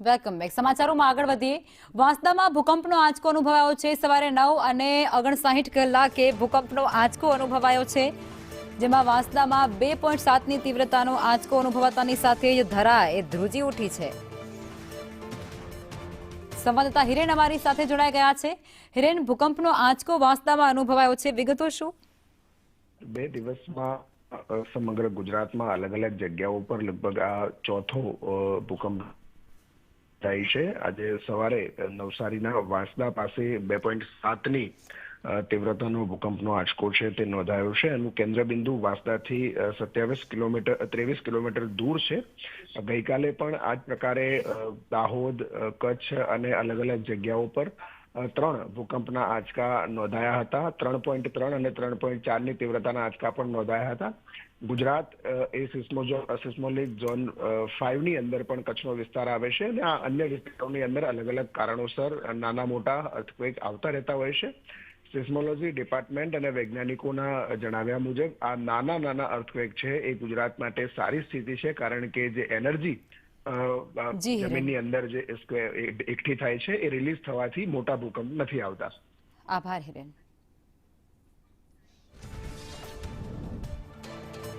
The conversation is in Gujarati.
Welcome back. સમાચારોમાં આગળ વધીએ. વાંસદામાં ભૂકંપનો આંચકો અનુભવાયો છે. સવારે 9 અને 59 કલાકે ભૂકંપનો આંચકો અનુભવાયો છે, જેમાં વાંસદામાં 2.7ની તીવ્રતાનો આંચકો અનુભવાતાની સાથે જ ધરા એ ધ્રુજી ઉઠી છે. સંવાદદાતા હિરેન અમારી સાથે જોડાઈ ગયા છે. હિરેન, ભૂકંપનો આંચકો વાંસદામાં અનુભવાયો છે, વિગતો શું? 2 દિવસમાં સમગ્ર ગુજરાતમાં અલગ અલગ જગ્યાઓ પર લગભગ આ ચોથો ભૂકંપ થાય છે. આજે સવારે નવસારીના વાંસદા પાસે 2.7ની તીવ્રતાનો ભૂકંપનો આંચકો છે તે નોંધાયો છે. એનું કેન્દ્રબિંદુ વાંસદાથી 23 કિલોમીટર દૂર છે. ગઈકાલે પણ આ જ પ્રકારે દાહોદ, કચ્છ અને અલગ અલગ જગ્યાઓ પર 3 ભૂકંપના આંચકા નોંધાયા હતા. 3.3 અને 3.4ની તીવ્રતાના આંચકા પણ નોંધાયા હતા. ગુજરાત એ સિસ્મોલિક ઝોન 5ની અંદર પણ કચ્છનો વિસ્તાર આવે છે અને આ અન્ય વિસ્તારોની અંદર અલગ અલગ કારણોસર નાના મોટા અર્થક્વેક આવતા રહેતા હોય છે. સિસ્મોલોજી ડિપાર્ટમેન્ટ અને વૈજ્ઞાનિકોના જણાવ્યા મુજબ આ નાના અર્થક્વેક છે એ ગુજરાત માટે સારી સ્થિતિ છે, કારણ કે જે એનર્જી જમીનની અંદર જે એકઠી થાય છે એ રિલીઝ થવાથી મોટા ભૂકંપ નથી આવતા. આભાર હિરેન.